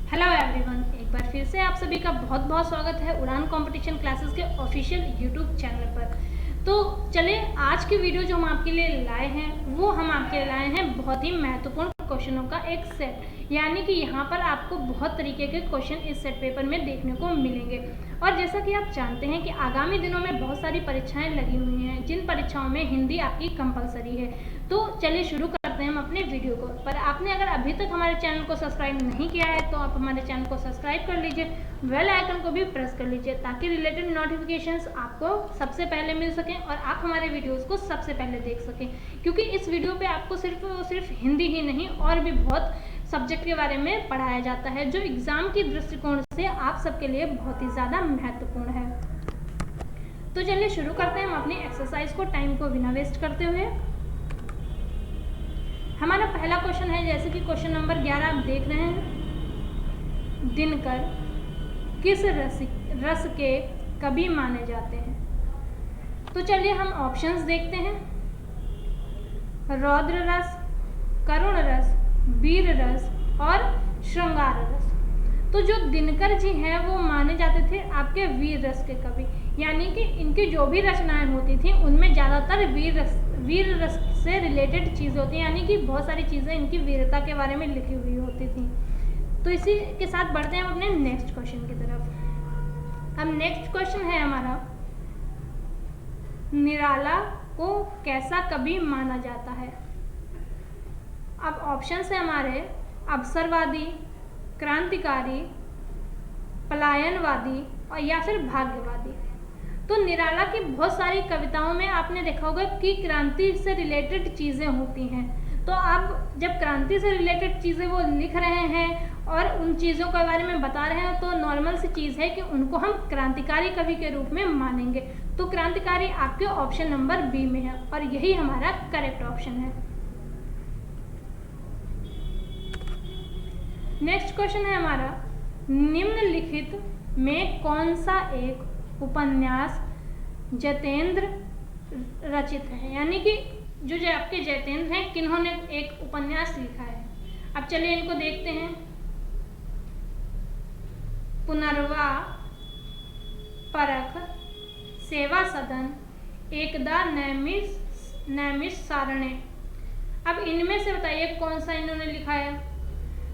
Hello everyone, एक बार फिर से आप सभी का बहुत बहुत स्वागत है उड़ान कंपटीशन क्लासेस के ऑफिशियल यूट्यूब चैनल पर। तो चलिए, आज की वीडियो जो हम आपके लिए लाए हैं वो हम आपके लिए लाए हैं बहुत ही महत्वपूर्ण क्वेश्चनों का एक सेट। यानी कि यहाँ पर आपको बहुत तरीके के क्वेश्चन इस सेट पेपर में देखने को मिलेंगे। और जैसा कि आप जानते हैं कि आगामी दिनों में बहुत सारी परीक्षाएं लगी हुई हैं, जिन परीक्षाओं में हिंदी आपकी कंपलसरी है। तो चलिए शुरू करते हैं हम अपने वीडियो को। पर आपने अगर अभी तक हमारे चैनल को सब्सक्राइब नहीं किया है तो आप हमारे चैनल को सब्सक्राइब कर लीजिए, बेल आइकन को भी प्रेस कर लीजिए ताकि रिलेटेड नोटिफिकेशंस आपको सबसे पहले मिल सकें और आप हमारे वीडियोस को सबसे पहले देख सकें। क्योंकि इस वीडियो पे आपको सिर्फ हिंदी ही नहीं और भी बहुत सब्जेक्ट के बारे में पढ़ाया जाता है, जो एग्जाम की दृष्टिकोण से आप सबके लिए बहुत ही ज़्यादा महत्वपूर्ण है। तो चलिए शुरू करते हैं हम अपनी एक्सरसाइज को टाइम को बिना वेस्ट करते हुए। हमारा पहला क्वेश्चन है, जैसे कि क्वेश्चन नंबर 11 आप देख रहे हैं। दिनकर किस रस के कवि माने जाते हैं? तो चलिए हम ऑप्शंस देखते हैं। रौद्र रस, करुण रस, वीर रस और श्रृंगार रस। तो जो दिनकर जी हैं वो माने जाते थे आपके वीर रस के कवि, यानी कि इनकी जो भी रचनाएं होती थी उनमें ज़्यादातर वीर रस से रिलेटेड चीज़ें होती हैं, यानी कि बहुत सारी चीज़ें इनकी वीरता के बारे में लिखी हुई होती थी। तो इसी के साथ बढ़ते हैं हम अपने नेक्स्ट क्वेश्चन की तरफ। अब नेक्स्ट क्वेश्चन है हमारा, निराला को कैसा कवि माना जाता है? अब ऑप्शन है हमारे अवसरवादी, क्रांतिकारी, पलायनवादी और या फिर भाग्यवादी। तो निराला की बहुत सारी कविताओं में आपने देखा होगा कि क्रांति से रिलेटेड चीज़ें होती हैं। तो अब जब क्रांति से रिलेटेड चीज़ें वो लिख रहे हैं और उन चीज़ों के बारे में बता रहे हैं, तो नॉर्मल सी चीज़ है कि उनको हम क्रांतिकारी कवि के रूप में मानेंगे। तो क्रांतिकारी आपके ऑप्शन नंबर बी में है और यही हमारा करेक्ट ऑप्शन है। नेक्स्ट क्वेश्चन है हमारा, निम्नलिखित में कौन सा एक उपन्यास जयतेंद्र रचित है? यानी कि जो आपके जयतेंद्र हैं, किन्होंने एक उपन्यास लिखा है? अब चलिए इनको देखते हैं। पुनर्वा, परख, सेवा सदन, एकदा नैमिषारण्य। अब इनमें से बताइए कौन सा इन्होंने लिखा है?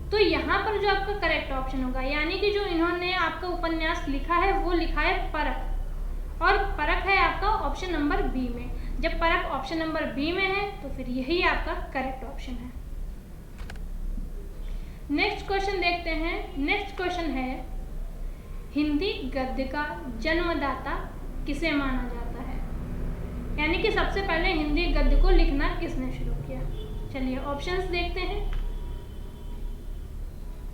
तो यहाँ पर जो आपका करेक्ट ऑप्शन होगा, यानी कि जो इन्होंने आपका उपन्यास लिखा है वो लिखा है परख, और परख है आपका ऑप्शन नंबर बी में। जब परख ऑप्शन नंबर बी में है तो फिर यही आपका करेक्ट ऑप्शन है। नेक्स्ट क्वेश्चन देखते हैं। नेक्स्ट क्वेश्चन है, हिंदी गद्य का जन्मदाता किसे माना जाता है? यानी कि सबसे पहले हिंदी गद्य को लिखना किसने शुरू किया? चलिए ऑप्शंस देखते हैं।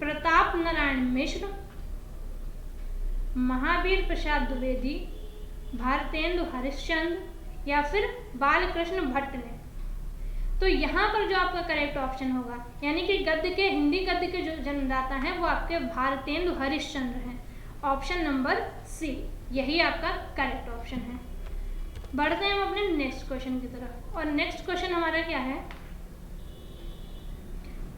प्रताप नारायण मिश्र, महावीर प्रसाद द्विवेदी, भारतेंदु हरिश्चंद्र या फिर बालकृष्ण भट्ट ने। तो यहाँ पर जो आपका करेक्ट ऑप्शन होगा, यानी कि हिंदी गद्य के जो जन्मदाता हैं वो आपके भारतेंदु हरिश्चंद्र हैं। ऑप्शन नंबर सी यही आपका करेक्ट ऑप्शन है। बढ़ते हैं हम अपने नेक्स्ट क्वेश्चन की तरफ। और नेक्स्ट क्वेश्चन हमारा क्या है,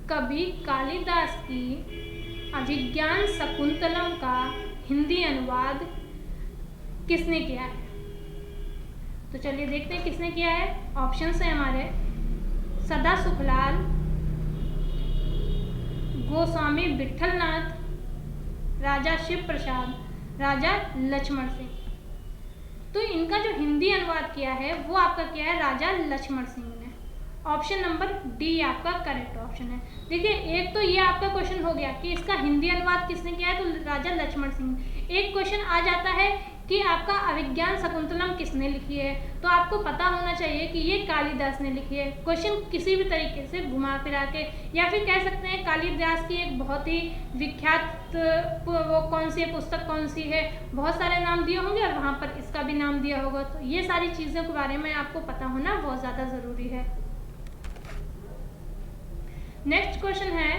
कवि कालिदास की अभिज्ञान शकुंतलम का हिंदी अनुवाद किसने किया है? तो चलिए देखते हैं किसने किया है। ऑप्शन है हमारे सदा सुखलाल, गोस्वामी विठलनाथ, राजा शिव प्रसाद, राजा लक्ष्मण सिंह। तो इनका जो हिंदी अनुवाद किया है वो आपका किया है राजा लक्ष्मण सिंह ने। ऑप्शन नंबर डी आपका करेक्ट ऑप्शन है। देखिए, एक तो ये आपका क्वेश्चन हो गया कि इसका हिंदी अनुवाद किसने किया है, तो राजा लक्ष्मण सिंह। एक क्वेश्चन आ जाता है कि आपका अभिज्ञान शकुंतलम किसने लिखी है, तो आपको पता होना चाहिए कि ये कालिदास ने लिखी है। क्वेश्चन किसी भी तरीके से घुमा फिरा के, या फिर कह सकते हैं कालिदास की एक बहुत ही विख्यात वो कौन सी पुस्तक कौन सी है, बहुत सारे नाम दिए होंगे और वहाँ पर इसका भी नाम दिया होगा। तो ये सारी चीज़ों के बारे में आपको पता होना बहुत ज़्यादा ज़रूरी है। नेक्स्ट क्वेश्चन है,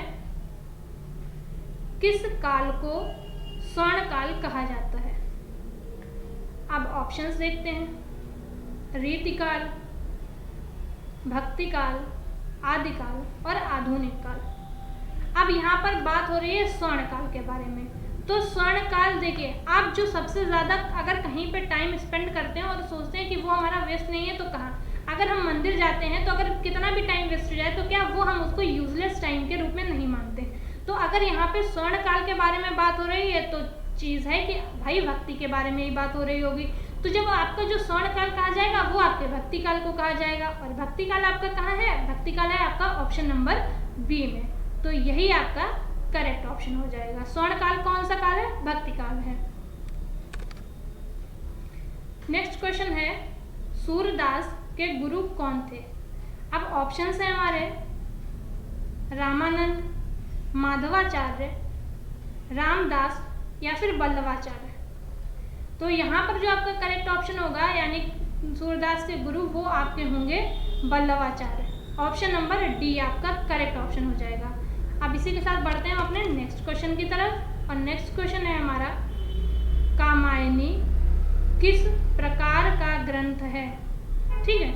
किस काल को स्वर्ण काल कहा जाता है? अब ऑप्शंस देखते हैं। रीतिकाल, भक्तिकाल, आदिकाल और आधुनिक काल। अब यहाँ पर बात हो रही है स्वर्णकाल के बारे में। तो स्वर्णकाल देखिए, आप जो सबसे ज़्यादा अगर कहीं पे टाइम स्पेंड करते हैं और सोचते हैं कि वो हमारा वेस्ट नहीं है, तो कहाँ? अगर हम मंदिर जाते हैं तो अगर कितना भी टाइम वेस्ट हो जाए तो क्या वो हम उसको यूजलेस टाइम के रूप में नहीं मानते। तो अगर यहाँ पे स्वर्णकाल के बारे में बात हो रही है तो चीज़ है कि भाई भक्ति के बारे में ही बात हो रही होगी। तो जब आपका जो स्वर्णकाल कहा जाएगा वो आपके भक्ति काल को कहा जाएगा, और भक्ति काल आपका कहाँ है? भक्ति काल है आपका ऑप्शन नंबर बी में। तो यही आपका करेक्ट ऑप्शन हो जाएगा। स्वर्णकाल कौन सा काल है? भक्ति काल है। नेक्स्ट क्वेश्चन है, सूरदास के गुरु कौन थे? अब ऑप्शंस है हमारे रामानंद, माधवाचार्य, रामदास या फिर बल्लभाचार्य। तो यहाँ पर जो आपका करेक्ट ऑप्शन होगा यानी सूरदास के गुरु वो आपके होंगे बल्लभाचार्य। ऑप्शन नंबर डी आपका करेक्ट ऑप्शन हो जाएगा। अब इसी के साथ बढ़ते हैं अपने नेक्स्ट क्वेश्चन की तरफ, और नेक्स्ट क्वेश्चन है हमारा, कामायनी किस प्रकार का ग्रंथ है? ठीक है,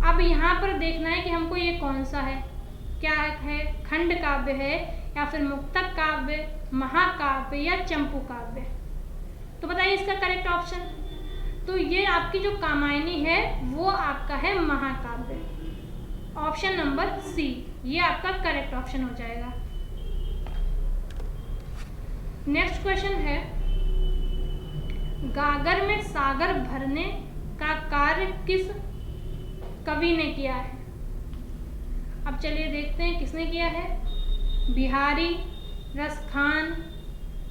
अब यहाँ पर देखना है कि हमको ये कौन सा है, क्या है? खंड काव्य है या फिर मुक्तक काव्य, महाकाव्य या चंपू काव्य? तो बताइए इसका करेक्ट ऑप्शन। तो ये आपकी जो कामायनी है वो आपका है महाकाव्य। ऑप्शन नंबर सी ये आपका करेक्ट ऑप्शन हो जाएगा। नेक्स्ट क्वेश्चन है, गागर में सागर भरने का कार्य किस कवि ने किया है? अब चलिए देखते हैं किसने किया है। बिहारी, रसखान,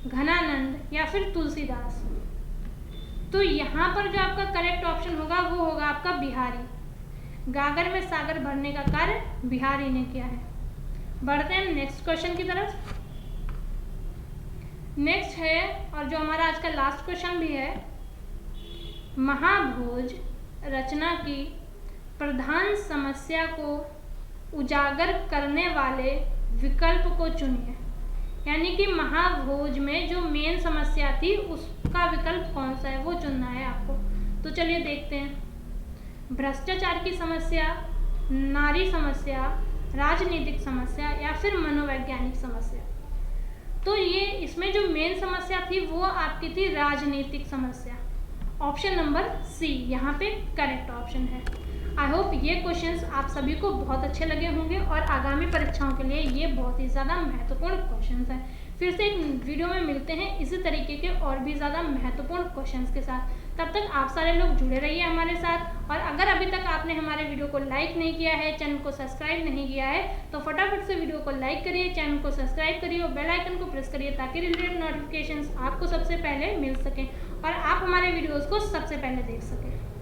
घनानंद या फिर तुलसीदास? तो यहाँ पर जो आपका करेक्ट ऑप्शन होगा वो होगा आपका बिहारी। गागर में सागर भरने का कार्य बिहारी ने किया है। बढ़ते हैं नेक्स्ट क्वेश्चन की तरफ। नेक्स्ट है, और जो हमारा आज का लास्ट क्वेश्चन भी है, महाभोज रचना की प्रधान समस्या को उजागर करने वाले विकल्प को चुनिए। यानी कि महाभोज में जो मेन समस्या थी उसका विकल्प कौन सा है वो चुनना है आपको। तो चलिए देखते हैं। भ्रष्टाचार की समस्या, नारी समस्या, राजनीतिक समस्या या फिर मनोवैज्ञानिक समस्या? तो ये इसमें जो मेन समस्या थी वो आपकी थी राजनीतिक समस्या। ऑप्शन नंबर सी यहाँ पे करेक्ट ऑप्शन है। आई होप ये क्वेश्चंस आप सभी को बहुत अच्छे लगे होंगे और आगामी परीक्षाओं के लिए ये बहुत ही ज़्यादा महत्वपूर्ण क्वेश्चंस हैं। फिर से एक वीडियो में मिलते हैं इसी तरीके के और भी ज़्यादा महत्वपूर्ण क्वेश्चंस के साथ। तब तक आप सारे लोग जुड़े रहिए हमारे साथ, और अगर अभी तक आपने हमारे वीडियो को लाइक नहीं किया है, चैनल को सब्सक्राइब नहीं किया है, तो फटाफट से वीडियो को लाइक करिए, चैनल को सब्सक्राइब करिए और बेल आइकन को प्रेस करिए ताकि रिलेटेड नोटिफिकेशंस आपको सबसे पहले मिल सकें और आप हमारे वीडियोज़ को सबसे पहले देख सकें।